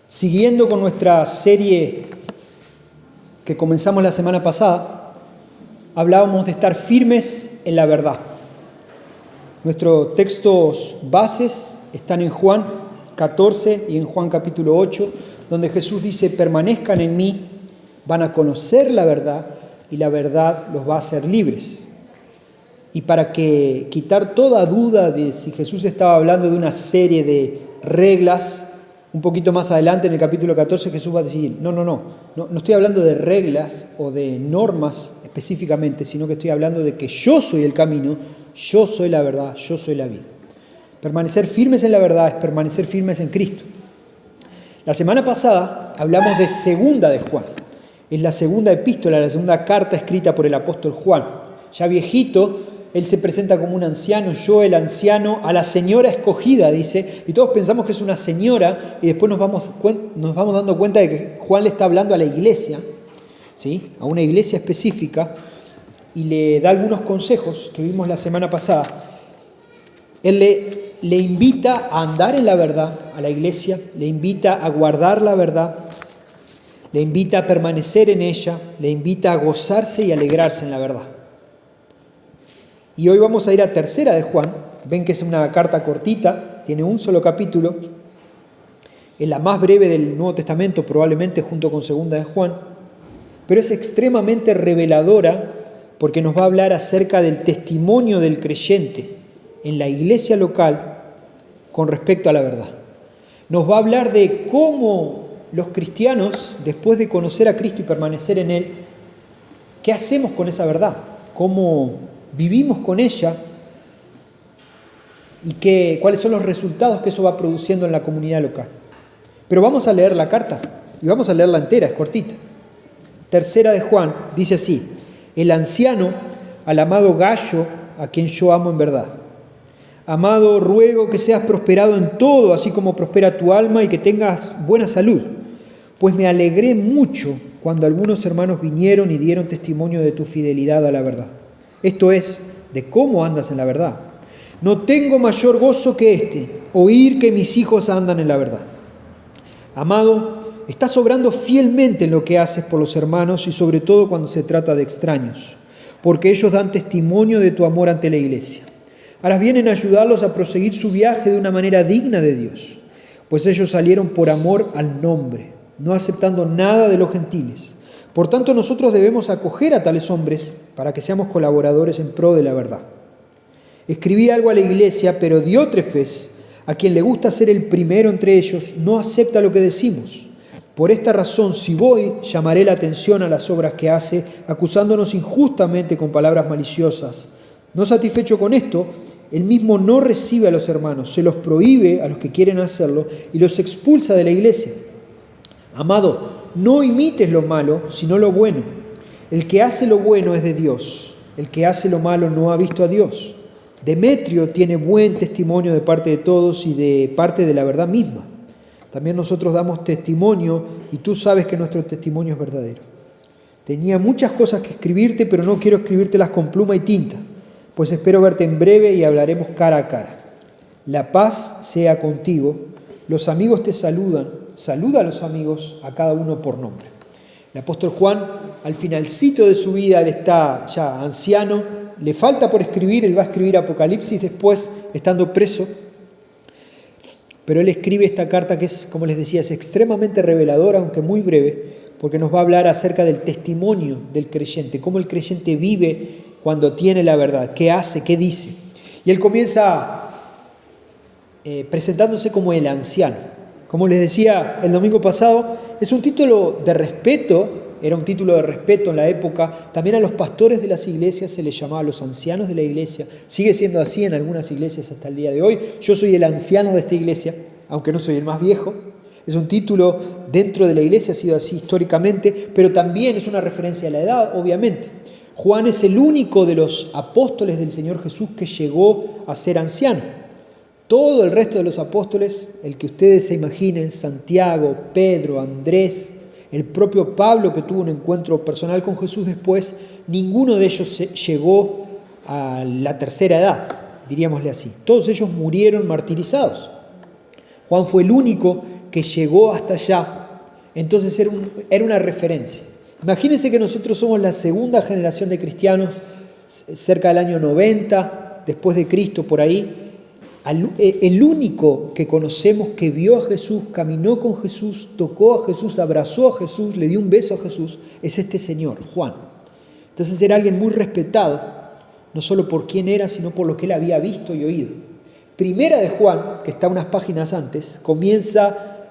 Siguiendo con nuestra serie que comenzamos la semana pasada, hablábamos de estar firmes en la verdad. Nuestros textos bases están en Juan 14 y en Juan capítulo 8, donde Jesús dice: permanezcan en mí, van a conocer la verdad y la verdad los va a hacer libres. Y para quitar toda duda de si Jesús estaba hablando de una serie de reglas, un poquito más adelante en el capítulo 14 Jesús va a decir, no estoy hablando de reglas o de normas específicamente, sino que estoy hablando de que yo soy el camino, yo soy la verdad, yo soy la vida. Permanecer firmes en la verdad es permanecer firmes en Cristo. La semana pasada hablamos de segunda de Juan. Es la segunda epístola, la segunda carta escrita por el apóstol Juan. Ya viejito, él se presenta como un anciano, yo el anciano, a la señora escogida, dice, y todos pensamos que es una señora, y después nos vamos dando cuenta de que Juan le está hablando a la iglesia, ¿sí? A una iglesia específica, y le da algunos consejos que vimos la semana pasada. Él le invita a andar en la verdad a la iglesia, le invita a guardar la verdad, le invita a permanecer en ella, le invita a gozarse y alegrarse en la verdad. Y hoy vamos a ir a tercera de Juan. Ven que es una carta cortita, tiene un solo capítulo. Es la más breve del Nuevo Testamento, probablemente junto con segunda de Juan. Pero es extremadamente reveladora porque nos va a hablar acerca del testimonio del creyente en la iglesia local con respecto a la verdad. Nos va a hablar de cómo los cristianos, después de conocer a Cristo y permanecer en Él, ¿qué hacemos con esa verdad? ¿Cómo vivimos con ella y cuáles son los resultados que eso va produciendo en la comunidad local? Pero vamos a leer la carta y vamos a leerla entera, es cortita. Tercera de Juan dice así: el anciano, al amado Gayo, a quien yo amo en verdad. Amado, ruego que seas prosperado en todo, así como prospera tu alma, y que tengas buena salud, pues me alegré mucho cuando algunos hermanos vinieron y dieron testimonio de tu fidelidad a la verdad. Esto es, de cómo andas en la verdad. No tengo mayor gozo que este, oír que mis hijos andan en la verdad. Amado, estás obrando fielmente en lo que haces por los hermanos y sobre todo cuando se trata de extraños, porque ellos dan testimonio de tu amor ante la iglesia. Harás bien en ayudarlos a proseguir su viaje de una manera digna de Dios, pues ellos salieron por amor al nombre, no aceptando nada de los gentiles. Por tanto, nosotros debemos acoger a tales hombres para que seamos colaboradores en pro de la verdad. Escribí algo a la iglesia, pero Diótrefes, a quien le gusta ser el primero entre ellos, no acepta lo que decimos. Por esta razón, si voy, llamaré la atención a las obras que hace, acusándonos injustamente con palabras maliciosas. No satisfecho con esto, él mismo no recibe a los hermanos, se los prohíbe a los que quieren hacerlo y los expulsa de la iglesia. Amado, no imites lo malo, sino lo bueno. El que hace lo bueno es de Dios. El que hace lo malo no ha visto a Dios. Demetrio tiene buen testimonio de parte de todos y de parte de la verdad misma. También nosotros damos testimonio y tú sabes que nuestro testimonio es verdadero. Tenía muchas cosas que escribirte, pero no quiero escribírtelas con pluma y tinta, pues espero verte en breve y hablaremos cara a cara. La paz sea contigo. Los amigos te saludan. Saluda a los amigos, a cada uno por nombre. El apóstol Juan, al finalcito de su vida, él está ya anciano, le falta por escribir, él va a escribir Apocalipsis después, estando preso, pero él escribe esta carta que es, como les decía, es extremadamente reveladora, aunque muy breve, porque nos va a hablar acerca del testimonio del creyente, cómo el creyente vive cuando tiene la verdad, qué hace, qué dice. Y él comienza presentándose como el anciano. Como les decía el domingo pasado, es un título de respeto, era un título de respeto en la época. También a los pastores de las iglesias se les llamaba los ancianos de la iglesia. Sigue siendo así en algunas iglesias hasta el día de hoy. Yo soy el anciano de esta iglesia, aunque no soy el más viejo. Es un título dentro de la iglesia, ha sido así históricamente, pero también es una referencia a la edad, obviamente. Juan es el único de los apóstoles del Señor Jesús que llegó a ser anciano. Todo el resto de los apóstoles, el que ustedes se imaginen, Santiago, Pedro, Andrés, el propio Pablo que tuvo un encuentro personal con Jesús después, ninguno de ellos llegó a la tercera edad. diríamosle así. Todos ellos murieron martirizados. Juan fue el único que llegó hasta allá, entonces era una referencia. Imagínense que nosotros somos la segunda generación de cristianos, cerca del año 90, después de Cristo, por ahí. El único que conocemos que vio a Jesús, caminó con Jesús, tocó a Jesús, abrazó a Jesús, le dio un beso a Jesús, es este señor, Juan. Entonces era alguien muy respetado, no solo por quién era, sino por lo que él había visto y oído. Primera de Juan, que está unas páginas antes, comienza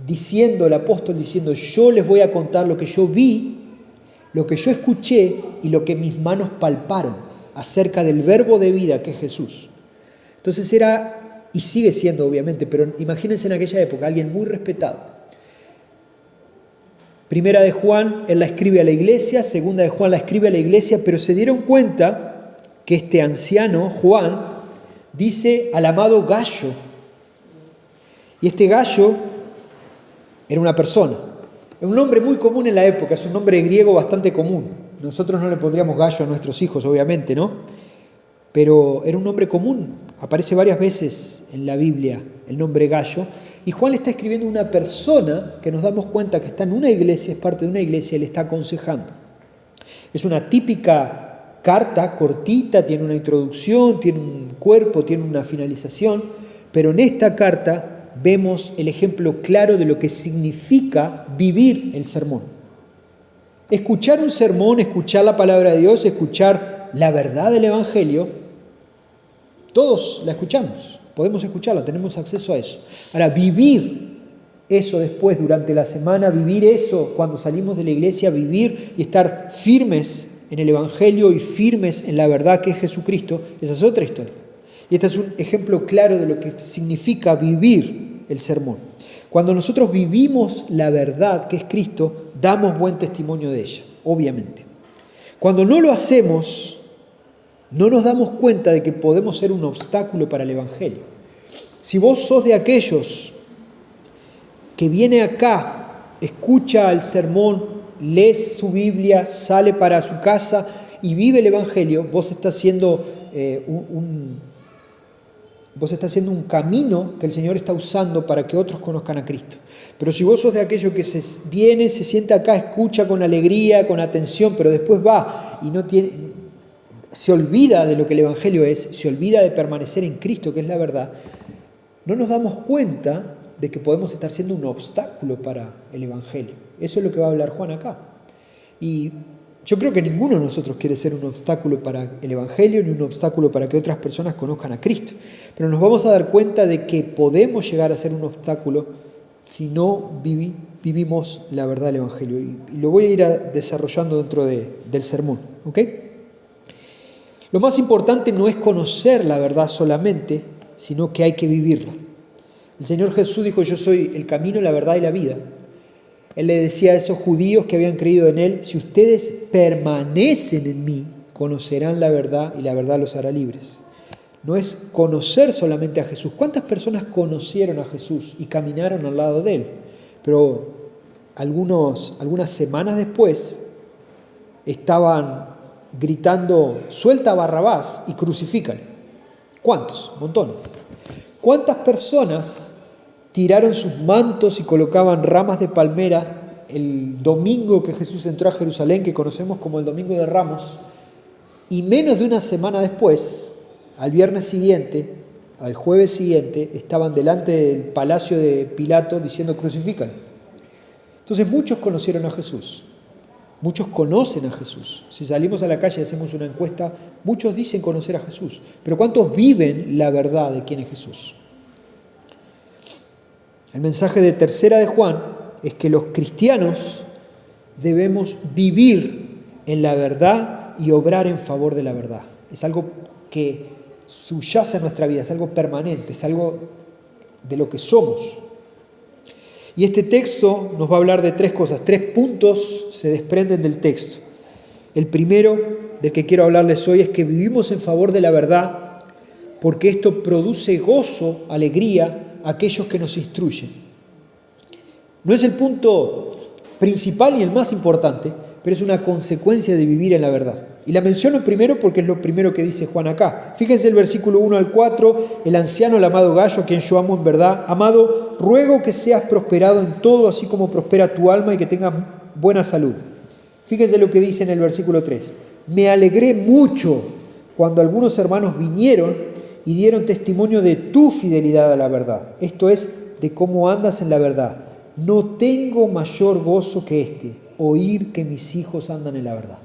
diciendo, el apóstol diciendo, yo les voy a contar lo que yo vi, lo que yo escuché y lo que mis manos palparon acerca del verbo de vida que es Jesús. Entonces era, y sigue siendo obviamente, pero imagínense en aquella época, alguien muy respetado. Primera de Juan, él la escribe a la iglesia, segunda de Juan la escribe a la iglesia, pero se dieron cuenta que este anciano, Juan, dice al amado Gallo. Y este Gallo era una persona, un nombre muy común en la época, es un nombre griego bastante común. Nosotros no le pondríamos Gallo a nuestros hijos, obviamente, ¿no? Pero era un nombre común, aparece varias veces en la Biblia el nombre Gallo, y Juan le está escribiendo a una persona que nos damos cuenta que está en una iglesia, es parte de una iglesia y le está aconsejando. Es una típica carta cortita, tiene una introducción, tiene un cuerpo, tiene una finalización, pero en esta carta vemos el ejemplo claro de lo que significa vivir el sermón. Escuchar un sermón, escuchar la palabra de Dios, escuchar la verdad del Evangelio, todos la escuchamos, podemos escucharla, tenemos acceso a eso. Ahora, vivir eso después, durante la semana, vivir eso cuando salimos de la iglesia, vivir y estar firmes en el Evangelio y firmes en la verdad que es Jesucristo, esa es otra historia. Y este es un ejemplo claro de lo que significa vivir el sermón. Cuando nosotros vivimos la verdad que es Cristo, damos buen testimonio de ella, obviamente. Cuando no lo hacemos, no nos damos cuenta de que podemos ser un obstáculo para el Evangelio. Si vos sos de aquellos que viene acá, escucha el sermón, lee su Biblia, sale para su casa y vive el Evangelio, vos estás haciendo un camino que el Señor está usando para que otros conozcan a Cristo. Pero si vos sos de aquellos que viene, se sienta acá, escucha con alegría, con atención, pero después va y se olvida de lo que el Evangelio es, se olvida de permanecer en Cristo, que es la verdad, no nos damos cuenta de que podemos estar siendo un obstáculo para el Evangelio. Eso es lo que va a hablar Juan acá. Y yo creo que ninguno de nosotros quiere ser un obstáculo para el Evangelio, ni un obstáculo para que otras personas conozcan a Cristo. Pero nos vamos a dar cuenta de que podemos llegar a ser un obstáculo si no vivimos la verdad del Evangelio. Y lo voy a ir desarrollando dentro del sermón, ¿ok? Lo más importante no es conocer la verdad solamente, sino que hay que vivirla. El Señor Jesús dijo, yo soy el camino, la verdad y la vida. Él le decía a esos judíos que habían creído en Él, si ustedes permanecen en mí, conocerán la verdad y la verdad los hará libres. No es conocer solamente a Jesús. ¿Cuántas personas conocieron a Jesús y caminaron al lado de Él? Pero algunas semanas después estaban gritando, suelta a Barrabás y crucifícale. ¿Cuántos? Montones. ¿Cuántas personas tiraron sus mantos y colocaban ramas de palmera el domingo que Jesús entró a Jerusalén, que conocemos como el Domingo de Ramos, y menos de una semana después, al viernes siguiente, al jueves siguiente, estaban delante del palacio de Pilato diciendo crucifícale? Entonces muchos conocieron a Jesús, muchos conocen a Jesús. Si salimos a la calle y hacemos una encuesta, muchos dicen conocer a Jesús, pero ¿cuántos viven la verdad de quién es Jesús? El mensaje de tercera de Juan es que los cristianos debemos vivir en la verdad y obrar en favor de la verdad. Es algo que subyace en nuestra vida, es algo permanente, es algo de lo que somos. Y este texto nos va a hablar de tres cosas, 3 puntos se desprenden del texto. El primero del que quiero hablarles hoy es que vivimos en favor de la verdad porque esto produce gozo, alegría a aquellos que nos instruyen. No es el punto principal y el más importante, pero es una consecuencia de vivir en la verdad. Y la menciono primero porque es lo primero que dice Juan acá. Fíjense el versículo 1 al 4, el anciano, el amado Gallo, a quien yo amo en verdad. Amado, ruego que seas prosperado en todo, así como prospera tu alma y que tengas buena salud. Fíjense lo que dice en el versículo 3. Me alegré mucho cuando algunos hermanos vinieron y dieron testimonio de tu fidelidad a la verdad. Esto es, de cómo andas en la verdad. No tengo mayor gozo que este, oír que mis hijos andan en la verdad.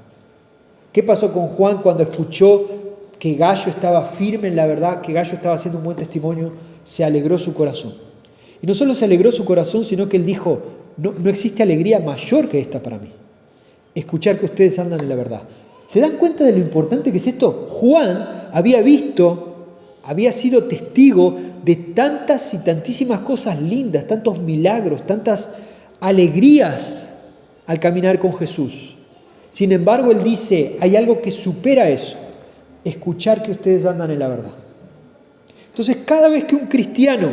¿Qué pasó con Juan cuando escuchó que Gallo estaba firme en la verdad, que Gallo estaba haciendo un buen testimonio? Se alegró su corazón. Y no solo se alegró su corazón, sino que él dijo, no existe alegría mayor que esta para mí. Escuchar que ustedes andan en la verdad. ¿Se dan cuenta de lo importante que es esto? Juan había sido testigo de tantas y tantísimas cosas lindas, tantos milagros, tantas alegrías al caminar con Jesús. Sin embargo, él dice, hay algo que supera eso, escuchar que ustedes andan en la verdad. Entonces, cada vez que un cristiano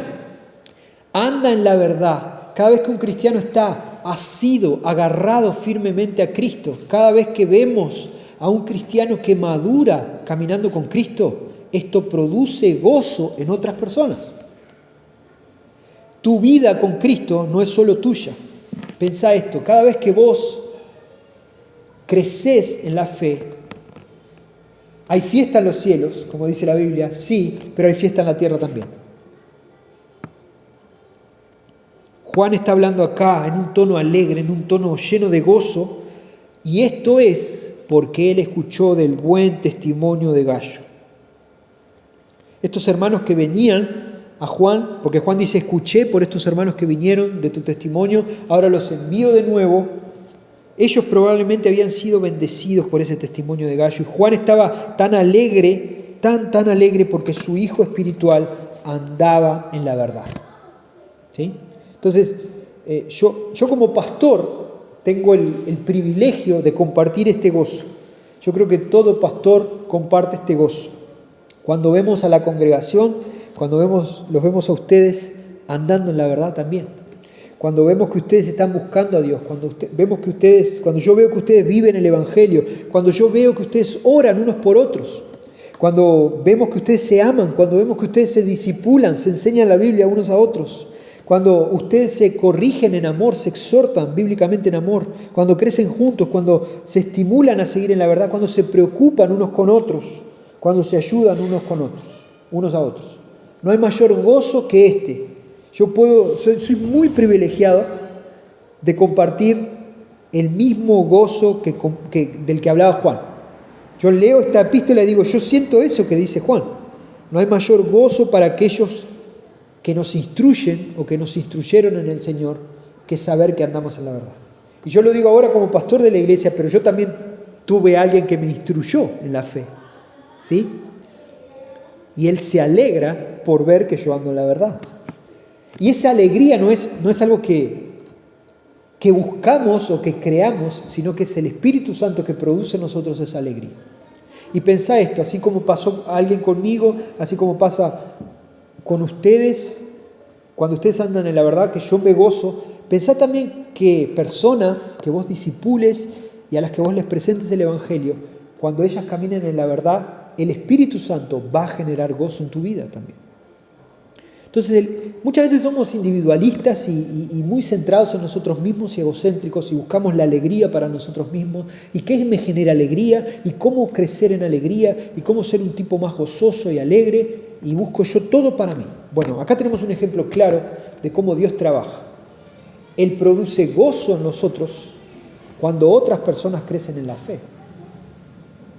anda en la verdad, cada vez que un cristiano está asido, agarrado firmemente a Cristo, cada vez que vemos a un cristiano que madura caminando con Cristo, esto produce gozo en otras personas. Tu vida con Cristo no es solo tuya. Pensá esto, cada vez que vos creces en la fe, hay fiesta en los cielos, como dice la Biblia, sí, pero hay fiesta en la tierra también. Juan está hablando acá en un tono alegre, en un tono lleno de gozo, y esto es porque él escuchó del buen testimonio de Gallo. Estos hermanos que venían a Juan, porque Juan dice, escuché por estos hermanos que vinieron de tu testimonio, ahora los envío de nuevo. Ellos probablemente habían sido bendecidos por ese testimonio de Gallo, y Juan estaba tan alegre, tan alegre, porque su hijo espiritual andaba en la verdad. ¿Sí? Entonces, yo como pastor tengo el privilegio de compartir este gozo. Yo creo que todo pastor comparte este gozo. Cuando vemos a la congregación, cuando los vemos a ustedes andando en la verdad también. Cuando vemos que ustedes están buscando a Dios, cuando yo veo que ustedes viven el Evangelio, cuando yo veo que ustedes oran unos por otros, cuando vemos que ustedes se aman, cuando vemos que ustedes se discipulan, se enseñan la Biblia unos a otros, cuando ustedes se corrigen en amor, se exhortan bíblicamente en amor, cuando crecen juntos, cuando se estimulan a seguir en la verdad, cuando se preocupan unos con otros, cuando se ayudan unos a otros. No hay mayor gozo que este. Soy muy privilegiado de compartir el mismo gozo del que hablaba Juan. Yo leo esta epístola y digo, yo siento eso que dice Juan. No hay mayor gozo para aquellos que nos instruyen o que nos instruyeron en el Señor que saber que andamos en la verdad. Y yo lo digo ahora como pastor de la iglesia, pero yo también tuve a alguien que me instruyó en la fe. ¿Sí? Y él se alegra por ver que yo ando en la verdad. Y esa alegría no es algo que buscamos o que creamos, sino que es el Espíritu Santo que produce en nosotros esa alegría. Y pensá esto, así como pasó alguien conmigo, así como pasa con ustedes, cuando ustedes andan en la verdad, que yo me gozo, pensá también que personas que vos discipules y a las que vos les presentes el Evangelio, cuando ellas caminen en la verdad, el Espíritu Santo va a generar gozo en tu vida también. Entonces, muchas veces somos individualistas y muy centrados en nosotros mismos y egocéntricos y buscamos la alegría para nosotros mismos y qué me genera alegría y cómo crecer en alegría y cómo ser un tipo más gozoso y alegre y busco yo todo para mí. Bueno, acá tenemos un ejemplo claro de cómo Dios trabaja. Él produce gozo en nosotros cuando otras personas crecen en la fe.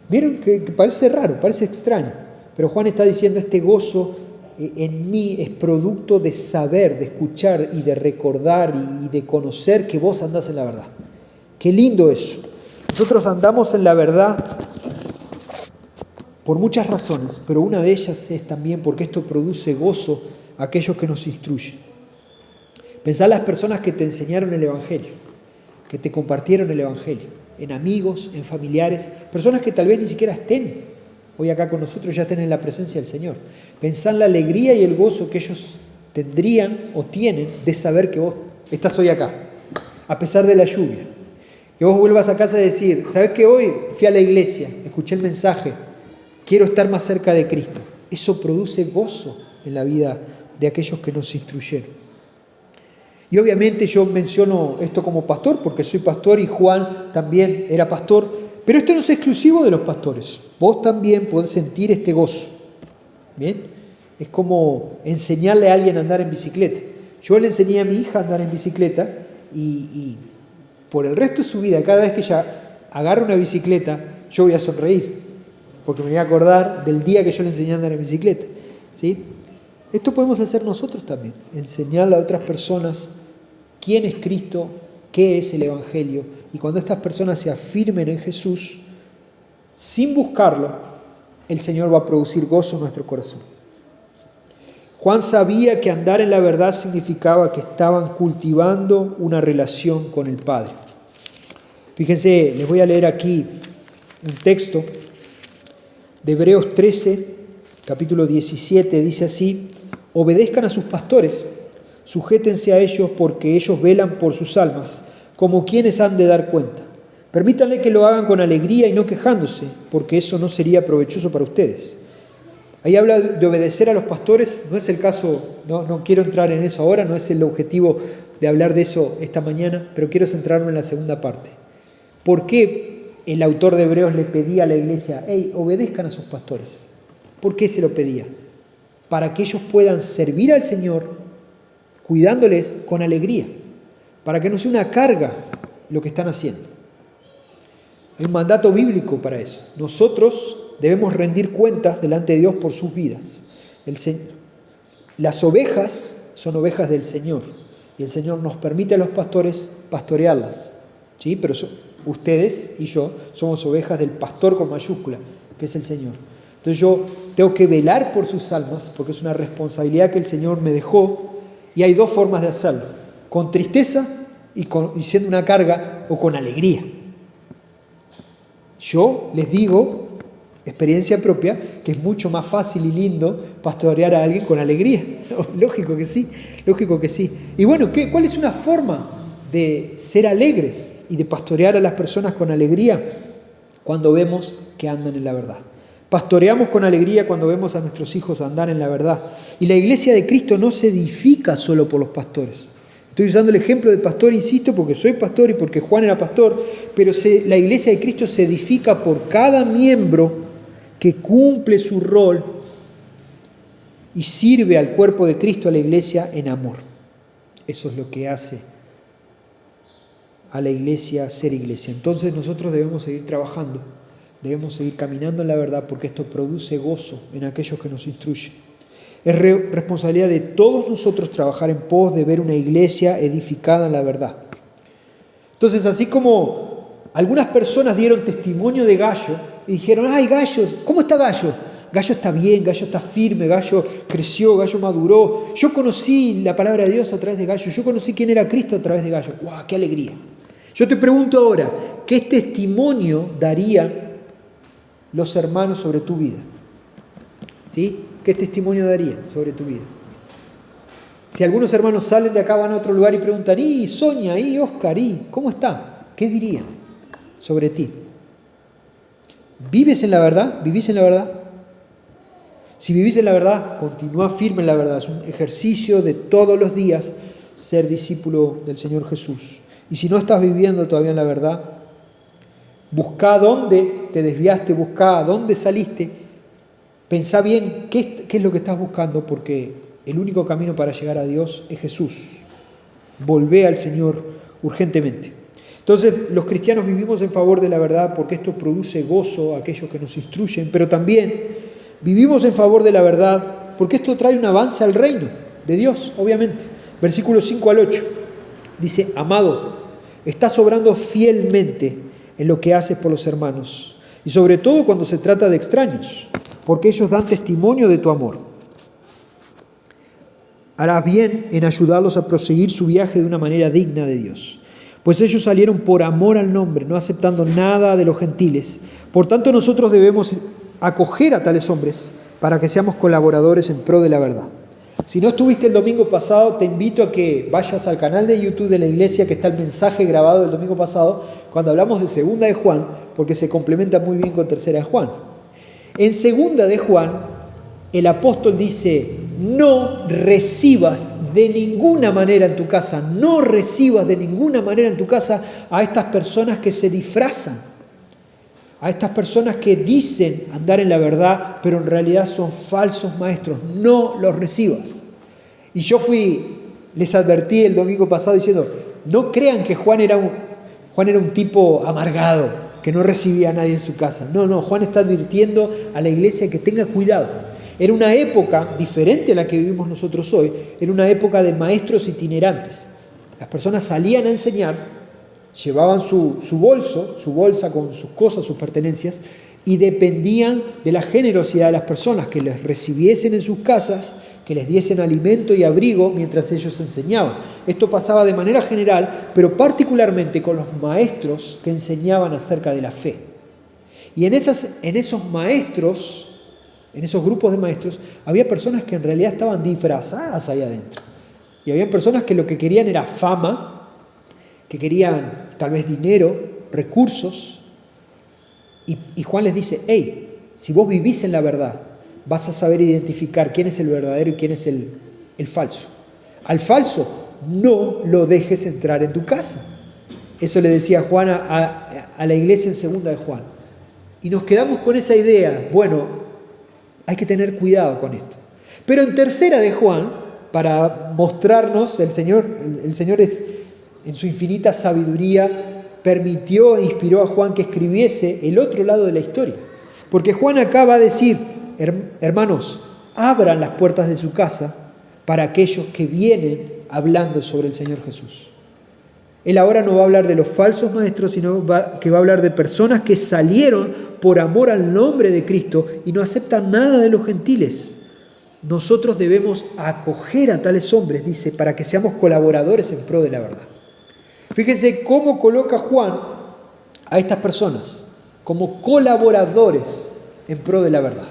¿Vieron que parece raro, parece extraño? Pero Juan está diciendo este gozo en mí es producto de saber, de escuchar y de recordar y de conocer que vos andás en la verdad. Qué lindo eso. Nosotros andamos en la verdad por muchas razones, pero una de ellas es también porque esto produce gozo a aquellos que nos instruyen. Pensá en las personas que te enseñaron el Evangelio, que te compartieron el Evangelio, en amigos, en familiares, personas que tal vez ni siquiera estén hoy acá con nosotros, ya estén en la presencia del Señor. Pensá en la alegría y el gozo que ellos tendrían o tienen de saber que vos estás hoy acá, a pesar de la lluvia. Que vos vuelvas a casa y decir, ¿sabes qué? Hoy fui a la iglesia, escuché el mensaje, quiero estar más cerca de Cristo. Eso produce gozo en la vida de aquellos que nos instruyeron. Y obviamente yo menciono esto como pastor, porque soy pastor y Juan también era pastor, pero esto no es exclusivo de los pastores. Vos también podés sentir este gozo. ¿Bien? Es como enseñarle a alguien a andar en bicicleta. Yo le enseñé a mi hija a andar en bicicleta y por el resto de su vida, cada vez que ella agarra una bicicleta, yo voy a sonreír, porque me voy a acordar del día que yo le enseñé a andar en bicicleta. ¿Sí? Esto podemos hacer nosotros también, enseñarle a otras personas quién es Cristo, qué es el Evangelio. Y cuando estas personas se afirmen en Jesús, sin buscarlo, el Señor va a producir gozo en nuestro corazón. Juan sabía que andar en la verdad significaba que estaban cultivando una relación con el Padre. Fíjense, les voy a leer aquí un texto de Hebreos 13, capítulo 17, dice así: obedezcan a sus pastores, sujétense a ellos porque ellos velan por sus almas, como quienes han de dar cuenta. Permítanle que lo hagan con alegría y no quejándose, porque eso no sería provechoso para ustedes. Ahí habla de obedecer a los pastores, no es el caso, no quiero entrar en eso ahora, no es el objetivo de hablar de eso esta mañana, pero quiero centrarme en la segunda parte. ¿Por qué el autor de Hebreos le pedía a la iglesia, hey, obedezcan a sus pastores? ¿Por qué se lo pedía? Para que ellos puedan servir al Señor cuidándoles con alegría, para que no sea una carga lo que están haciendo. Hay un mandato bíblico para eso. Nosotros debemos rendir cuentas delante de Dios por sus vidas. Las ovejas son ovejas del Señor y el Señor nos permite a los pastores pastorearlas. ¿Sí? Pero ustedes y yo somos ovejas del pastor con mayúscula, que es el Señor. Entonces yo tengo que velar por sus almas porque es una responsabilidad que el Señor me dejó y hay dos formas de hacerlo: con tristeza y siendo una carga, o con alegría. Yo les digo, experiencia propia, que es mucho más fácil y lindo pastorear a alguien con alegría. Lógico que sí, lógico que sí. Y bueno, ¿cuál es una forma de ser alegres y de pastorear a las personas con alegría? Cuando vemos que andan en la verdad. Pastoreamos con alegría cuando vemos a nuestros hijos andar en la verdad. Y la iglesia de Cristo no se edifica solo por los pastores. Estoy usando el ejemplo de pastor, insisto, porque soy pastor y porque Juan era pastor, pero la iglesia de Cristo se edifica por cada miembro que cumple su rol y sirve al cuerpo de Cristo, a la iglesia, en amor. Eso es lo que hace a la iglesia ser iglesia. Entonces nosotros debemos seguir trabajando, debemos seguir caminando en la verdad, porque esto produce gozo en aquellos que nos instruyen. Es responsabilidad de todos nosotros trabajar en pos de ver una iglesia edificada en la verdad. Entonces, así como algunas personas dieron testimonio de Gallo y dijeron, ¡ay, Gallo! ¿Cómo está Gallo? Gallo está bien, Gallo está firme, Gallo creció, Gallo maduró. Yo conocí la palabra de Dios a través de Gallo, yo conocí quién era Cristo a través de Gallo. ¡Guau, qué alegría! Yo te pregunto ahora, ¿qué testimonio darían los hermanos sobre tu vida? ¿Sí? ¿Qué testimonio darían sobre tu vida? Si algunos hermanos salen de acá, van a otro lugar y preguntan, ¿y Sonia, y Oscar, y cómo está? ¿Qué dirían sobre ti? ¿Vives en la verdad? ¿Vivís en la verdad? Si vivís en la verdad, continúa firme en la verdad. Es un ejercicio de todos los días ser discípulo del Señor Jesús. Y si no estás viviendo todavía en la verdad, buscá dónde te desviaste, buscá dónde saliste. Pensá bien qué es lo que estás buscando, porque el único camino para llegar a Dios es Jesús. Volvé al Señor urgentemente. Entonces, los cristianos vivimos en favor de la verdad porque esto produce gozo a aquellos que nos instruyen, pero también vivimos en favor de la verdad porque esto trae un avance al reino de Dios, obviamente. Versículos 5 al 8. Dice, amado, estás obrando fielmente en lo que haces por los hermanos, y sobre todo cuando se trata de extraños, porque ellos dan testimonio de tu amor. Harás bien en ayudarlos a proseguir su viaje de una manera digna de Dios, pues ellos salieron por amor al nombre, no aceptando nada de los gentiles. Por tanto, nosotros debemos acoger a tales hombres para que seamos colaboradores en pro de la verdad. Si no estuviste el domingo pasado, te invito a que vayas al canal de YouTube de la iglesia, que está el mensaje grabado del domingo pasado, cuando hablamos de segunda de Juan, porque se complementa muy bien con tercera de Juan. En segunda de Juan, el apóstol dice, no recibas de ninguna manera en tu casa, no recibas de ninguna manera en tu casa a estas personas que se disfrazan, a estas personas que dicen andar en la verdad, pero en realidad son falsos maestros, no los recibas. Y yo les advertí el domingo pasado diciendo, no crean que Juan era un tipo amargado, que no recibía a nadie en su casa. No, Juan está advirtiendo a la iglesia que tenga cuidado. Era una época diferente a la que vivimos nosotros hoy, era una época de maestros itinerantes. Las personas salían a enseñar, llevaban su bolsa con sus cosas, sus pertenencias, y dependían de la generosidad de las personas, que les recibiesen en sus casas, que les diesen alimento y abrigo mientras ellos enseñaban. Esto pasaba de manera general, pero particularmente con los maestros que enseñaban acerca de la fe. Y en esos maestros, en esos grupos de maestros, había personas que en realidad estaban disfrazadas ahí adentro. Y había personas que lo que querían era fama, que querían tal vez dinero, recursos. Y Juan les dice, hey, si vos vivís en la verdad, vas a saber identificar quién es el verdadero y quién es el falso. Al falso, no lo dejes entrar en tu casa. Eso le decía Juan a la iglesia en segunda de Juan. Y nos quedamos con esa idea, bueno, hay que tener cuidado con esto. Pero en tercera de Juan, para mostrarnos, el Señor en su infinita sabiduría permitió e inspiró a Juan que escribiese el otro lado de la historia. Porque Juan acá va a decir, hermanos, abran las puertas de su casa para aquellos que vienen hablando sobre el Señor Jesús. Él ahora no va a hablar de los falsos maestros, sino que va a hablar de personas que salieron por amor al nombre de Cristo y no aceptan nada de los gentiles. Nosotros debemos acoger a tales hombres, dice, para que seamos colaboradores en pro de la verdad. Fíjense cómo coloca Juan a estas personas como colaboradores en pro de la verdad.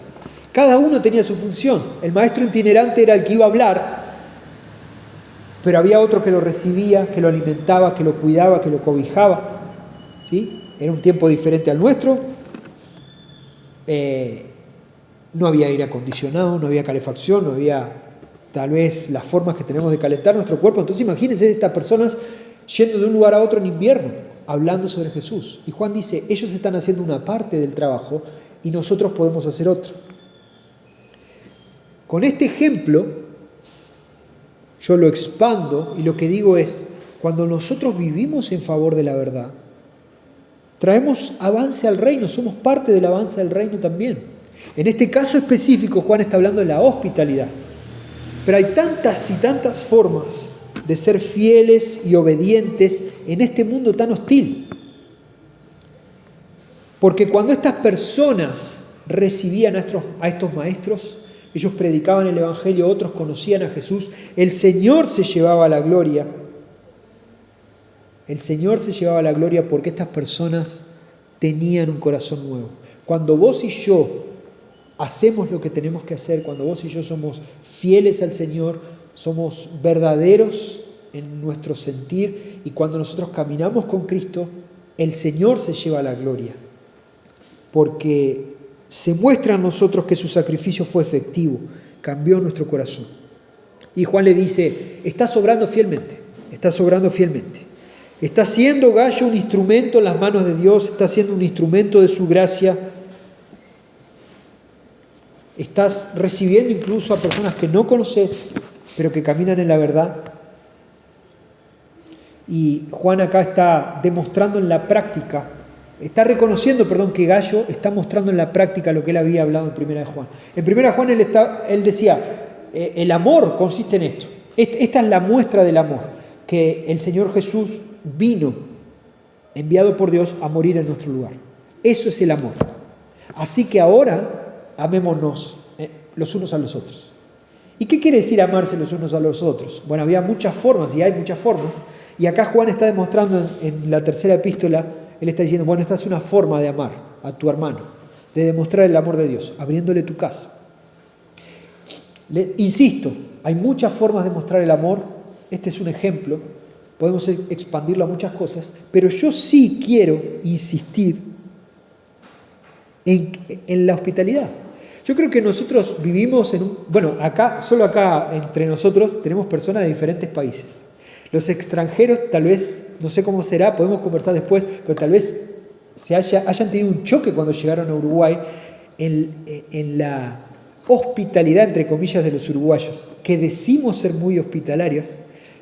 Cada uno tenía su función. El maestro itinerante era el que iba a hablar, pero había otro que lo recibía, que lo alimentaba, que lo cuidaba, que lo cobijaba. ¿Sí? Era un tiempo diferente al nuestro. No había aire acondicionado, no había calefacción, no había tal vez las formas que tenemos de calentar nuestro cuerpo. Entonces imagínense estas personas yendo de un lugar a otro en invierno, hablando sobre Jesús. Y Juan dice, ellos están haciendo una parte del trabajo y nosotros podemos hacer otra. Con este ejemplo, yo lo expando y lo que digo es, cuando nosotros vivimos en favor de la verdad, traemos avance al reino, somos parte del avance del reino también. En este caso específico, Juan está hablando de la hospitalidad. Pero hay tantas y tantas formas de ser fieles y obedientes en este mundo tan hostil. Porque cuando estas personas recibían a estos maestros, ellos predicaban el Evangelio, otros conocían a Jesús, el Señor se llevaba la gloria. El Señor se llevaba la gloria porque estas personas tenían un corazón nuevo. Cuando vos y yo hacemos lo que tenemos que hacer, cuando vos y yo somos fieles al Señor, somos verdaderos en nuestro sentir y cuando nosotros caminamos con Cristo, el Señor se lleva la gloria. Porque se muestra a nosotros que su sacrificio fue efectivo, cambió nuestro corazón. Y Juan le dice, estás obrando fielmente, estás obrando fielmente. Está siendo Gallo un instrumento en las manos de Dios, está siendo un instrumento de su gracia. Estás recibiendo incluso a personas que no conoces, pero que caminan en la verdad. Y Juan acá está demostrando en la práctica, está reconociendo, que Gallo está mostrando en la práctica lo que él había hablado en Primera de Juan. En Primera de Juan él decía, el amor consiste en esto. Esta es la muestra del amor, que el Señor Jesús vino, enviado por Dios, a morir en nuestro lugar. Eso es el amor. Así que ahora, amémonos los unos a los otros. ¿Y qué quiere decir amarse los unos a los otros? Bueno, había muchas formas y hay muchas formas. Y acá Juan está demostrando en la tercera epístola, él está diciendo, bueno, esta es una forma de amar a tu hermano, de demostrar el amor de Dios, abriéndole tu casa. Insisto, hay muchas formas de mostrar el amor. Este es un ejemplo. podemos expandirlo a muchas cosas, pero yo sí quiero insistir en la hospitalidad. Yo creo que nosotros vivimos solo acá entre nosotros tenemos personas de diferentes países. Los extranjeros, tal vez, no sé cómo será, podemos conversar después, pero tal vez hayan tenido un choque cuando llegaron a Uruguay en la hospitalidad, entre comillas, de los uruguayos, que decimos ser muy hospitalarios.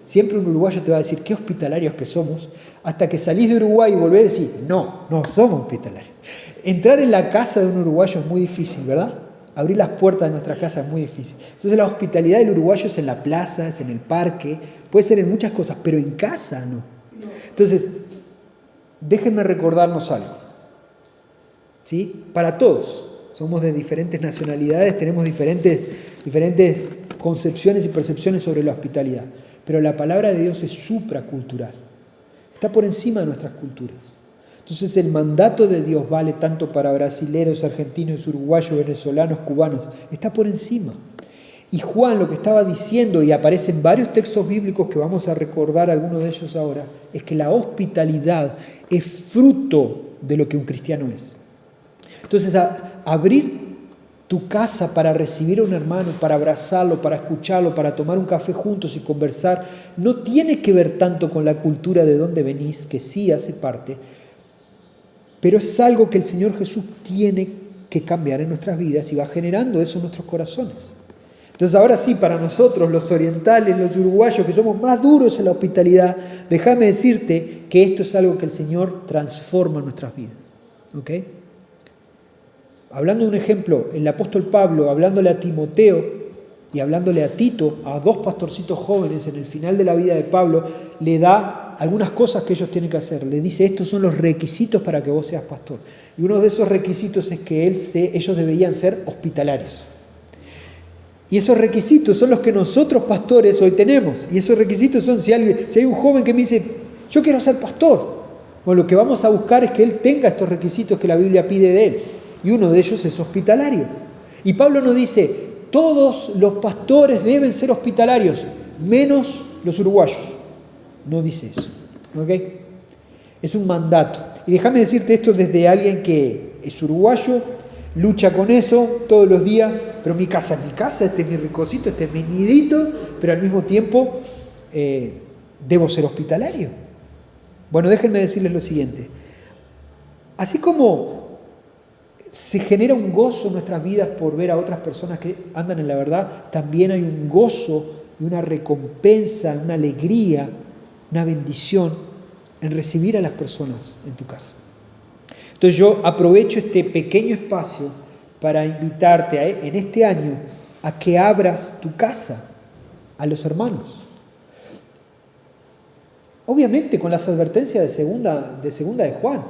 Siempre un uruguayo te va a decir qué hospitalarios que somos, hasta que salís de Uruguay y volvés a decir, no somos hospitalarios. Entrar en la casa de un uruguayo es muy difícil, ¿verdad? Abrir las puertas de nuestra casa es muy difícil. Entonces la hospitalidad del uruguayo es en la plaza, es en el parque, puede ser en muchas cosas, pero en casa no. Entonces, déjenme recordarnos algo, ¿sí? Para todos, somos de diferentes nacionalidades, tenemos diferentes concepciones y percepciones sobre la hospitalidad, pero la palabra de Dios es supracultural, está por encima de nuestras culturas. Entonces el mandato de Dios vale tanto para brasileros, argentinos, uruguayos, venezolanos, cubanos, está por encima. Y Juan lo que estaba diciendo, y aparece en varios textos bíblicos que vamos a recordar algunos de ellos ahora, es que la hospitalidad es fruto de lo que un cristiano es. Entonces abrir tu casa para recibir a un hermano, para abrazarlo, para escucharlo, para tomar un café juntos y conversar, no tiene que ver tanto con la cultura de donde venís, que sí hace parte, pero es algo que el Señor Jesús tiene que cambiar en nuestras vidas y va generando eso en nuestros corazones. Entonces ahora sí, para nosotros, los orientales, los uruguayos, que somos más duros en la hospitalidad, déjame decirte que esto es algo que el Señor transforma en nuestras vidas. ¿Ok? Hablando de un ejemplo, el apóstol Pablo, hablándole a Timoteo y hablándole a Tito, a dos pastorcitos jóvenes en el final de la vida de Pablo, le da algunas cosas que ellos tienen que hacer. Le dice, estos son los requisitos para que vos seas pastor. Y uno de esos requisitos es que ellos deberían ser hospitalarios. Y esos requisitos son los que nosotros pastores hoy tenemos. Y esos requisitos son, si hay un joven que me dice, yo quiero ser pastor, bueno, lo que vamos a buscar es que él tenga estos requisitos que la Biblia pide de él. Y uno de ellos es hospitalario. Y Pablo nos dice, todos los pastores deben ser hospitalarios, menos los uruguayos. No dice eso, ¿ok? Es un mandato. Y déjame decirte esto desde alguien que es uruguayo, lucha con eso todos los días, pero mi casa es mi casa, este es mi ricocito, este es mi nidito, pero al mismo tiempo debo ser hospitalario. Bueno, déjenme decirles lo siguiente. Así como se genera un gozo en nuestras vidas por ver a otras personas que andan en la verdad, también hay un gozo y una recompensa, una alegría, una bendición en recibir a las personas en tu casa. Entonces yo aprovecho este pequeño espacio para invitarte en este año a que abras tu casa a los hermanos. Obviamente con las advertencias de segunda de Juan.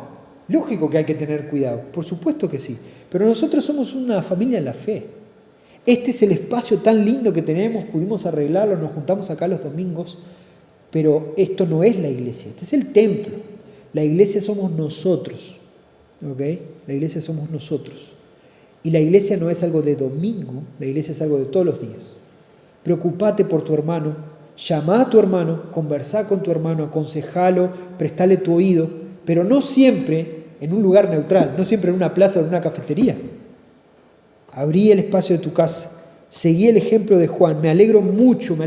Lógico que hay que tener cuidado, por supuesto que sí. Pero nosotros somos una familia en la fe. Este es el espacio tan lindo que tenemos, pudimos arreglarlo, nos juntamos acá los domingos, pero esto no es la iglesia, este es el templo. La iglesia somos nosotros, ¿ok? La iglesia somos nosotros. Y la iglesia no es algo de domingo, la iglesia es algo de todos los días. Preocupate por tu hermano, llama a tu hermano, conversá con tu hermano, aconsejalo, prestale tu oído, pero no siempre en un lugar neutral, no siempre en una plaza o en una cafetería. Abrí el espacio de tu casa, seguí el ejemplo de Juan, me alegro mucho,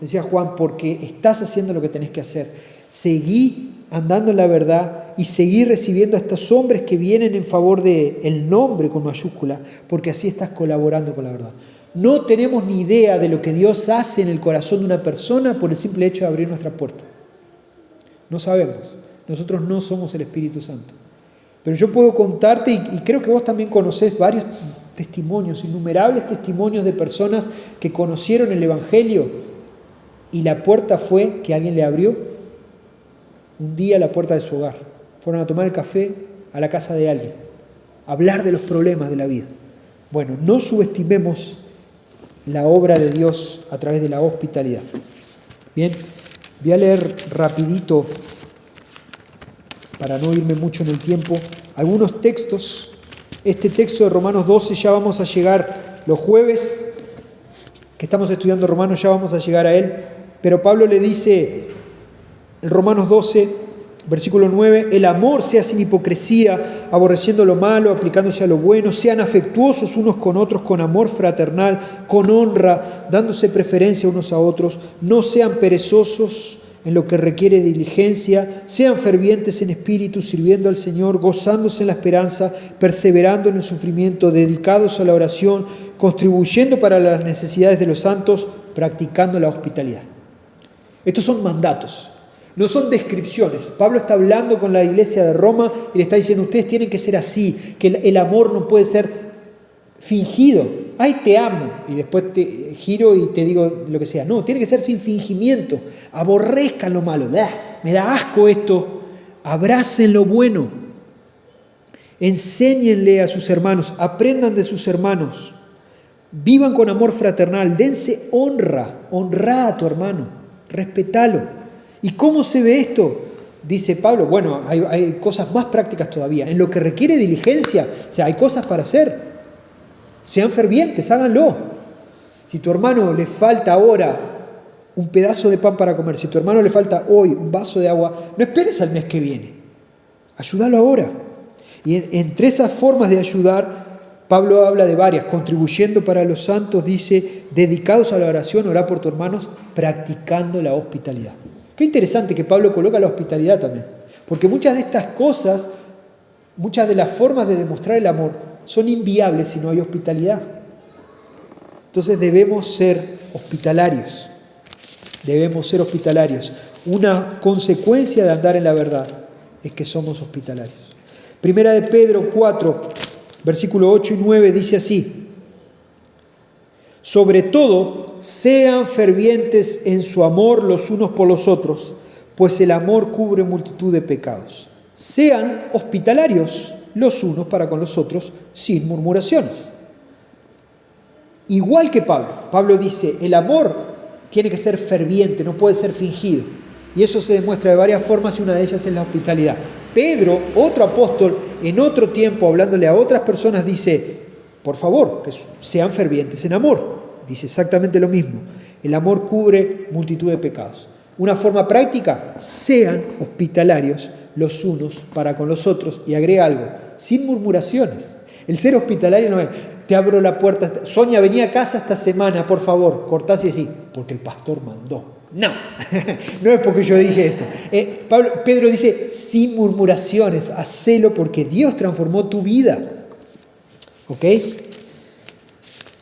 decía Juan, porque estás haciendo lo que tenés que hacer. Seguí andando en la verdad y seguí recibiendo a estos hombres que vienen en favor del nombre con mayúscula, porque así estás colaborando con la verdad. No tenemos ni idea de lo que Dios hace en el corazón de una persona por el simple hecho de abrir nuestra puerta. No sabemos. Nosotros no somos el Espíritu Santo. Pero yo puedo contarte, y creo que vos también conocés varios testimonios, innumerables testimonios de personas que conocieron el Evangelio y la puerta fue que alguien le abrió un día la puerta de su hogar. Fueron a tomar el café a la casa de alguien, a hablar de los problemas de la vida. Bueno, no subestimemos la obra de Dios a través de la hospitalidad. Bien, voy a leer rapidito, para no irme mucho en el tiempo, algunos textos. Este texto de Romanos 12 ya vamos a llegar los jueves, que estamos estudiando Romanos, ya vamos a llegar a él, pero Pablo le dice En Romanos 12, versículo 9, el amor sea sin hipocresía, aborreciendo lo malo, aplicándose a lo bueno, sean afectuosos unos con otros con amor fraternal, con honra, dándose preferencia unos a otros, no sean perezosos en lo que requiere diligencia, sean fervientes en espíritu, sirviendo al Señor, gozándose en la esperanza, perseverando en el sufrimiento, dedicados a la oración, contribuyendo para las necesidades de los santos, practicando la hospitalidad. Estos son mandatos, no son descripciones. Pablo está hablando con la iglesia de Roma y le está diciendo, ustedes tienen que ser así, que el amor no puede ser fingido. Ay, te amo, y después te giro y te digo lo que sea. No, tiene que ser sin fingimiento. Aborrezcan lo malo. Me da asco esto. Abracen lo bueno. Enséñenle a sus hermanos, aprendan de sus hermanos. Vivan con amor fraternal, dense honra. Honra a tu hermano, respetalo. ¿Y cómo se ve esto? Dice Pablo, bueno, hay cosas más prácticas todavía. En lo que requiere diligencia, o sea, hay cosas para hacer. Sean fervientes, háganlo. Si tu hermano le falta ahora un pedazo de pan para comer, si tu hermano le falta hoy un vaso de agua, no esperes al mes que viene. Ayúdalo ahora. Y entre esas formas de ayudar, Pablo habla de varias. Contribuyendo para los santos, dice, dedicados a la oración, orá por tus hermanos, practicando la hospitalidad. Qué interesante que Pablo coloca la hospitalidad también. Porque muchas de estas cosas, muchas de las formas de demostrar el amor, son inviables si no hay hospitalidad. Entonces debemos ser hospitalarios. Debemos ser hospitalarios. Una consecuencia de andar en la verdad es que somos hospitalarios. Primera de Pedro 4, versículo 8 y 9 dice así: sobre todo, sean fervientes en su amor los unos por los otros, pues el amor cubre multitud de pecados. Sean hospitalarios los unos para con los otros, sin murmuraciones. Igual que Pablo dice, el amor tiene que ser ferviente, no puede ser fingido. Y eso se demuestra de varias formas y una de ellas es la hospitalidad. Pedro, otro apóstol, en otro tiempo, hablándole a otras personas, dice, por favor, que sean fervientes en amor. Dice exactamente lo mismo. El amor cubre multitud de pecados. Una forma práctica, sean hospitalarios los unos para con los otros. Y agrega algo, sin murmuraciones. El ser hospitalario no es, te abro la puerta, Sonia, vení a casa esta semana, por favor, cortás y decís, porque el pastor mandó. No, no es porque yo dije esto. Pedro dice, sin murmuraciones, hacelo porque Dios transformó tu vida. ¿Ok?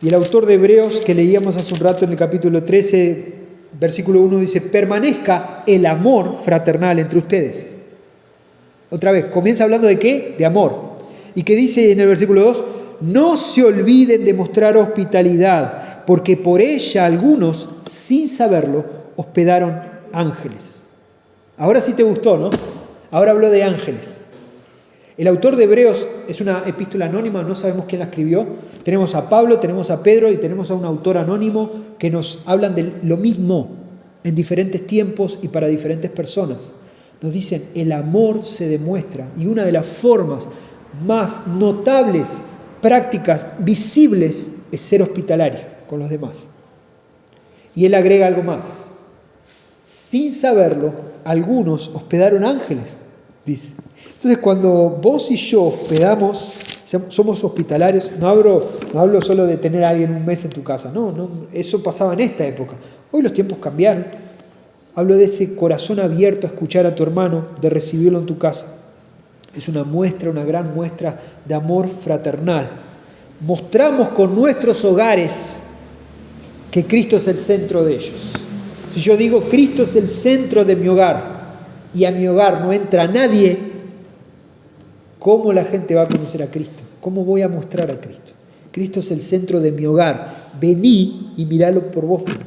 Y el autor de Hebreos, que leíamos hace un rato en el capítulo 13, versículo 1, dice, permanezca el amor fraternal entre ustedes. Otra vez, comienza hablando de ¿qué? De amor. ¿Y qué dice en el versículo 2? No se olviden de mostrar hospitalidad, porque por ella algunos, sin saberlo, hospedaron ángeles. Ahora sí te gustó, ¿no? Ahora habló de ángeles. El autor de Hebreos es una epístola anónima, no sabemos quién la escribió. Tenemos a Pablo, tenemos a Pedro y tenemos a un autor anónimo que nos hablan de lo mismo en diferentes tiempos y para diferentes personas. Nos dicen, el amor se demuestra y una de las formas más notables, prácticas, visibles, es ser hospitalario con los demás. Y él agrega algo más. Sin saberlo, algunos hospedaron ángeles, dice. Entonces, cuando vos y yo hospedamos, somos hospitalarios, no hablo solo de tener a alguien un mes en tu casa, no, eso pasaba en esta época. Hoy los tiempos cambiaron. Hablo de ese corazón abierto a escuchar a tu hermano, de recibirlo en tu casa. Es una muestra, una gran muestra de amor fraternal. Mostramos con nuestros hogares que Cristo es el centro de ellos. Si yo digo Cristo es el centro de mi hogar y a mi hogar no entra nadie, ¿cómo la gente va a conocer a Cristo? ¿Cómo voy a mostrar a Cristo? Cristo es el centro de mi hogar. Vení y miralo por vos mismo.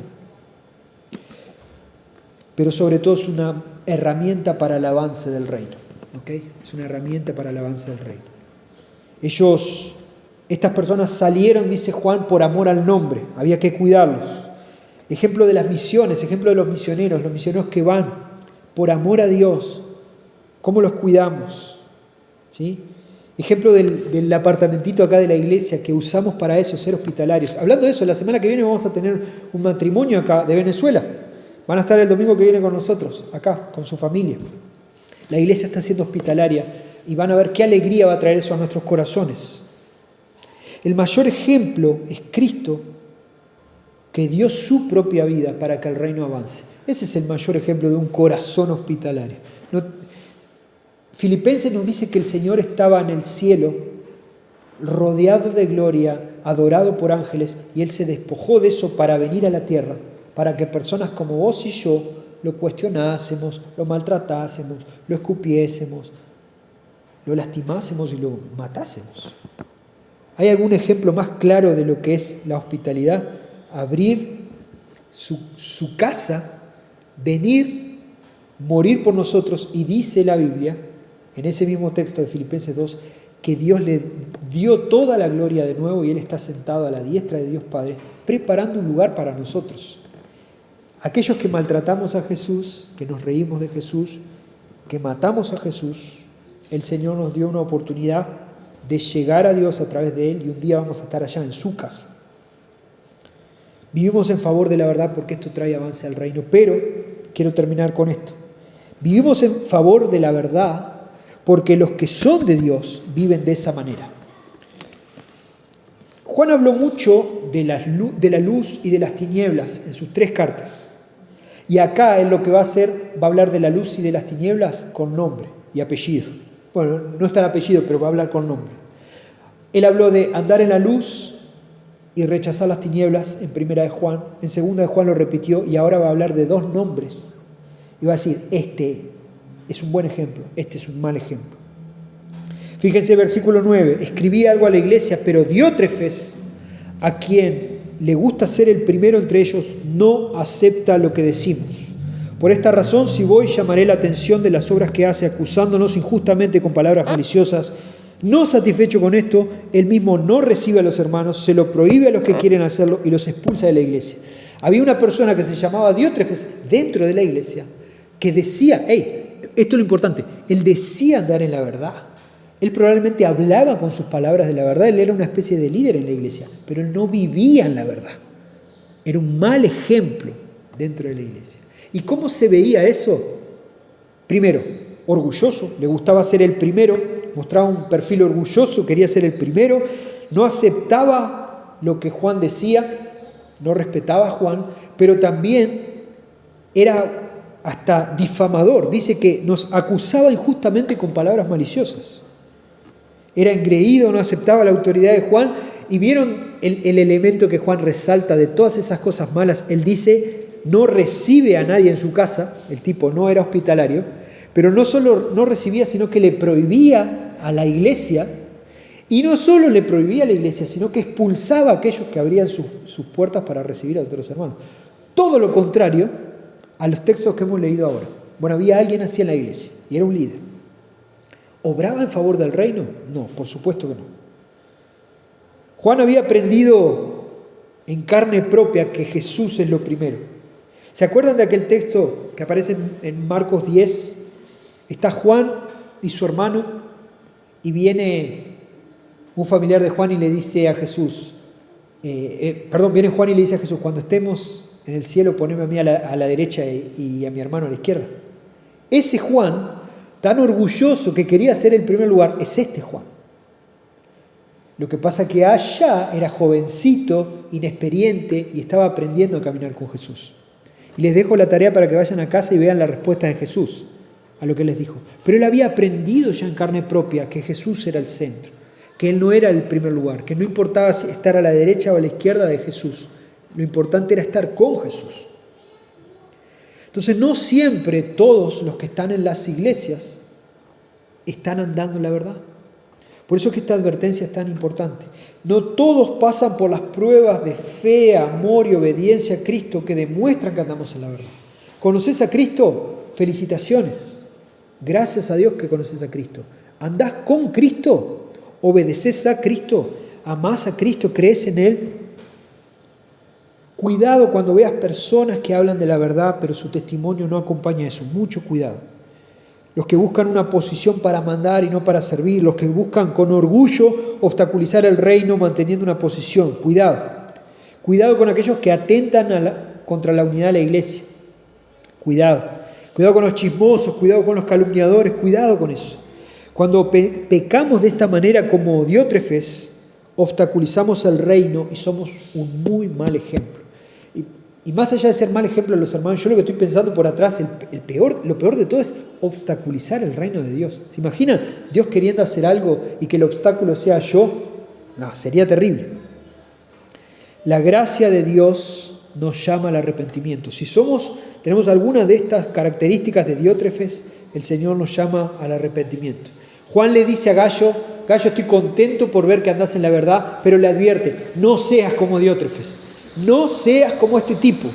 Pero sobre todo es una herramienta para el avance del reino. ¿Okay? Es una herramienta para el avance del reino. Estas personas salieron, dice Juan, por amor al nombre. Había que cuidarlos. Ejemplo de las misiones, ejemplo de los misioneros que van por amor a Dios. ¿Cómo los cuidamos? ¿Sí? Ejemplo del apartamentito acá de la iglesia que usamos para eso, ser hospitalarios. Hablando de eso, la semana que viene vamos a tener un matrimonio acá de Venezuela. Van a estar el domingo que viene con nosotros, acá, con su familia. La iglesia está siendo hospitalaria y van a ver qué alegría va a traer eso a nuestros corazones. El mayor ejemplo es Cristo, que dio su propia vida para que el reino avance. Ese es el mayor ejemplo de un corazón hospitalario. Filipenses nos dice que el Señor estaba en el cielo, rodeado de gloria, adorado por ángeles, y Él se despojó de eso para venir a la tierra, para que personas como vos y yo lo cuestionásemos, lo maltratásemos, lo escupiésemos, lo lastimásemos y lo matásemos. ¿Hay algún ejemplo más claro de lo que es la hospitalidad? Abrir su casa, venir, morir por nosotros, y dice la Biblia, en ese mismo texto de Filipenses 2, que Dios le dio toda la gloria de nuevo y Él está sentado a la diestra de Dios Padre, preparando un lugar para nosotros. Aquellos que maltratamos a Jesús, que nos reímos de Jesús, que matamos a Jesús, el Señor nos dio una oportunidad de llegar a Dios a través de Él, y un día vamos a estar allá en su casa. Vivimos en favor de la verdad porque esto trae avance al reino, pero quiero terminar con esto. Vivimos en favor de la verdad porque los que son de Dios viven de esa manera. Juan habló mucho de la luz y de las tinieblas en sus 3 cartas. Y acá él lo que va a hacer, va a hablar de la luz y de las tinieblas con nombre y apellido. Bueno, no está el apellido, pero va a hablar con nombre. Él habló de andar en la luz y rechazar las tinieblas en 1 de Juan. En 2 de Juan lo repitió, y ahora va a hablar de 2 nombres. Y va a decir, este es un buen ejemplo, este es un mal ejemplo. Fíjense versículo 9, escribí algo a la iglesia, pero Diótrefes, a quien le gusta ser el primero entre ellos, no acepta lo que decimos. Por esta razón, si voy, llamaré la atención de las obras que hace, acusándonos injustamente con palabras maliciosas. No satisfecho con esto, él mismo no recibe a los hermanos, se lo prohíbe a los que quieren hacerlo y los expulsa de la iglesia. Había una persona que se llamaba Diótrefes dentro de la iglesia que decía, esto es lo importante, él decía andar en la verdad. Él probablemente hablaba con sus palabras de la verdad, él era una especie de líder en la iglesia, pero él no vivía en la verdad. Era un mal ejemplo dentro de la iglesia. ¿Y cómo se veía eso? Primero, orgulloso, le gustaba ser el primero, mostraba un perfil orgulloso, quería ser el primero, no aceptaba lo que Juan decía, no respetaba a Juan, pero también era hasta difamador. Dice que nos acusaba injustamente con palabras maliciosas. Era engreído, no aceptaba la autoridad de Juan. Y vieron el elemento que Juan resalta de todas esas cosas malas. Él dice, no recibe a nadie en su casa, el tipo no era hospitalario, pero no solo no recibía, sino que le prohibía a la iglesia, y no solo le prohibía a la iglesia, sino que expulsaba a aquellos que abrían sus puertas para recibir a otros hermanos. Todo lo contrario a los textos que hemos leído ahora. Bueno, había alguien así en la iglesia, y era un líder. ¿Obraba en favor del reino? No, por supuesto que no. Juan había aprendido en carne propia que Jesús es lo primero. ¿Se acuerdan de aquel texto que aparece en Marcos 10? Está Juan y su hermano, y viene un familiar de Juan y le dice a Jesús, viene Juan y le dice a Jesús, cuando estemos en el cielo, poneme a mí a la derecha y a mi hermano a la izquierda. Ese Juan, tan orgulloso que quería ser el primer lugar, es este Juan. Lo que pasa que allá era jovencito, inexperiente, y estaba aprendiendo a caminar con Jesús. Y les dejo la tarea para que vayan a casa y vean la respuesta de Jesús a lo que les dijo. Pero él había aprendido ya en carne propia que Jesús era el centro, que él no era el primer lugar, que no importaba estar a la derecha o a la izquierda de Jesús. Lo importante era estar con Jesús. Entonces, no siempre todos los que están en las iglesias están andando en la verdad. Por eso es que esta advertencia es tan importante. No todos pasan por las pruebas de fe, amor y obediencia a Cristo que demuestran que andamos en la verdad. ¿Conoces a Cristo? Felicitaciones. Gracias a Dios que conoces a Cristo. ¿Andás con Cristo? ¿Obedeces a Cristo? ¿Amás a Cristo? ¿Crees en Él? Cuidado cuando veas personas que hablan de la verdad, pero su testimonio no acompaña eso. Mucho cuidado. Los que buscan una posición para mandar y no para servir. Los que buscan con orgullo obstaculizar el reino manteniendo una posición. Cuidado. Cuidado con aquellos que atentan contra la unidad de la iglesia. Cuidado. Cuidado con los chismosos, cuidado con los calumniadores, cuidado con eso. Cuando pecamos de esta manera como Diótrefes, obstaculizamos el reino y somos un muy mal ejemplo. Y más allá de ser mal ejemplo de los hermanos, yo lo que estoy pensando por atrás, lo peor de todo es obstaculizar el reino de Dios. ¿Se imagina Dios queriendo hacer algo y que el obstáculo sea yo? No, sería terrible. La gracia de Dios nos llama al arrepentimiento. Si tenemos alguna de estas características de Diótrefes, el Señor nos llama al arrepentimiento. Juan le dice a Gallo, Gallo, estoy contento por ver que andás en la verdad, pero le advierte, no seas como Diótrefes, no seas como este tipo.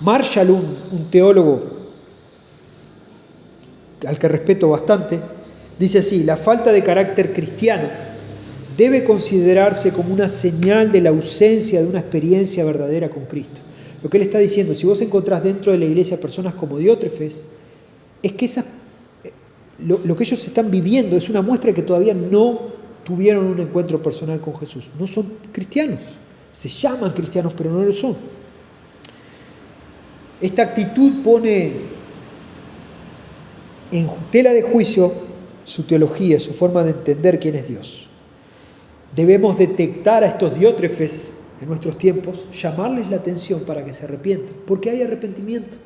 Marshall, un teólogo al que respeto bastante, dice así: la falta de carácter cristiano debe considerarse como una señal de la ausencia de una experiencia verdadera con Cristo. Lo que él está diciendo, si vos encontrás dentro de la iglesia personas como Diótrefes, es que lo que ellos están viviendo es una muestra de que todavía no tuvieron un encuentro personal con Jesús. No son cristianos, se llaman cristianos, pero no lo son. Esta actitud pone en tela de juicio su teología, su forma de entender quién es Dios. Debemos detectar a estos Diótrefes en nuestros tiempos, llamarles la atención para que se arrepientan, porque hay arrepentimiento,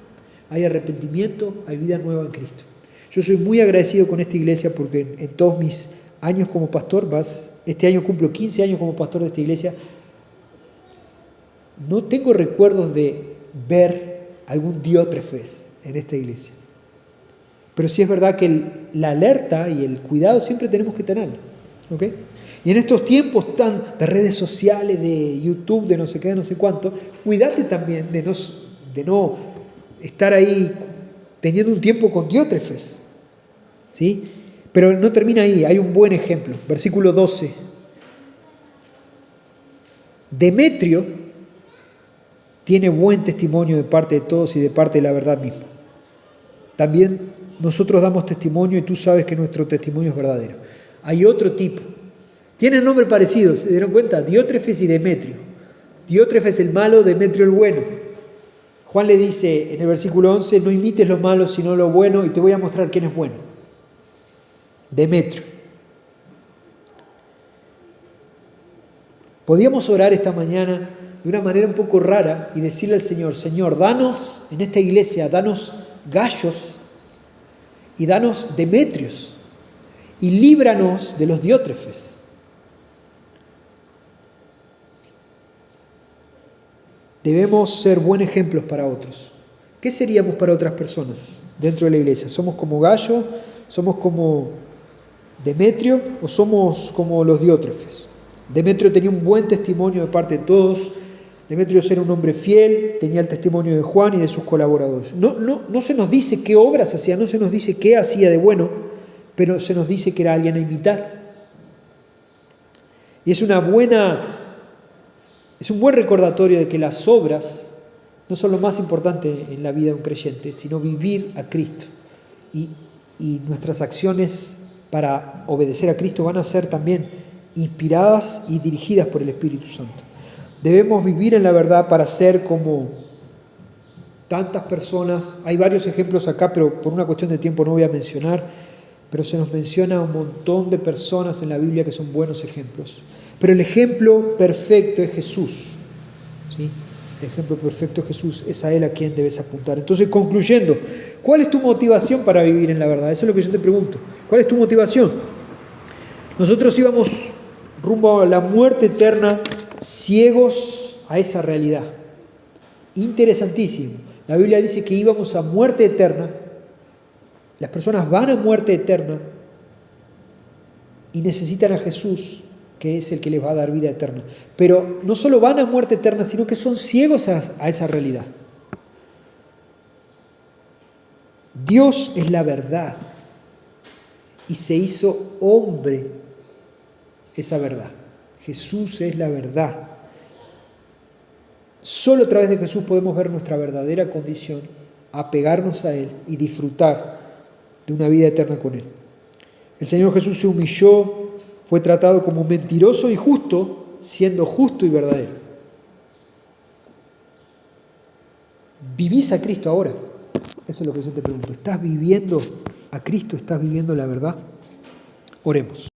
hay vida nueva en Cristo. Yo soy muy agradecido con esta iglesia porque en todos mis años como pastor, este año cumplo 15 años como pastor de esta iglesia, no tengo recuerdos de ver algún Diótrefes en esta iglesia. Pero sí es verdad que la alerta y el cuidado siempre tenemos que tenerlo. ¿Okay? Y en estos tiempos de redes sociales, de YouTube, de no sé qué, de no sé cuánto, cuídate también de no estar ahí teniendo un tiempo con Diótrefes. ¿Sí? Pero no termina ahí, hay un buen ejemplo. Versículo 12. Demetrio tiene buen testimonio de parte de todos y de parte de la verdad misma. También nosotros damos testimonio y tú sabes que nuestro testimonio es verdadero. Hay otro tipo. Tienen nombres parecidos, ¿se dieron cuenta? Diótrefes y Demetrio. Diótrefes el malo, Demetrio el bueno. Juan le dice en el versículo 11, no imites lo malo sino lo bueno y te voy a mostrar quién es bueno. Demetrio. Podíamos orar esta mañana de una manera un poco rara y decirle al Señor, Señor, danos en esta iglesia, danos Gallos y danos Demetrios y líbranos de los Diótrefes. Debemos ser buenos ejemplos para otros. ¿Qué seríamos para otras personas dentro de la iglesia? ¿Somos como Gallo? ¿Somos como Demetrio? ¿O somos como los Diótrefes? Demetrio tenía un buen testimonio de parte de todos. Demetrio era un hombre fiel, tenía el testimonio de Juan y de sus colaboradores. No se nos dice qué obras hacía, no se nos dice qué hacía de bueno, pero se nos dice que era alguien a imitar. Y es un buen recordatorio de que las obras no son lo más importante en la vida de un creyente, sino vivir a Cristo. Y nuestras acciones para obedecer a Cristo van a ser también inspiradas y dirigidas por el Espíritu Santo. Debemos vivir en la verdad para ser como tantas personas. Hay varios ejemplos acá, pero por una cuestión de tiempo no voy a mencionar, pero se nos menciona un montón de personas en la Biblia que son buenos ejemplos. Pero el ejemplo perfecto es Jesús. ¿Sí? El ejemplo perfecto es Jesús, es a Él a quien debes apuntar. Entonces, concluyendo, ¿cuál es tu motivación para vivir en la verdad? Eso es lo que yo te pregunto. ¿Cuál es tu motivación? Nosotros íbamos rumbo a la muerte eterna, ciegos a esa realidad. Interesantísimo. La Biblia dice que íbamos a muerte eterna. Las personas van a muerte eterna y necesitan a Jesús, que es el que les va a dar vida eterna. Pero no solo van a muerte eterna, sino que son ciegos a esa realidad. Dios es la verdad y se hizo hombre esa verdad. Jesús es la verdad. Solo a través de Jesús podemos ver nuestra verdadera condición, apegarnos a Él y disfrutar de una vida eterna con Él. El Señor Jesús se humilló, fue tratado como mentiroso y justo, siendo justo y verdadero. ¿Vivís a Cristo ahora? Eso es lo que yo te pregunto. ¿Estás viviendo a Cristo? ¿Estás viviendo la verdad? Oremos.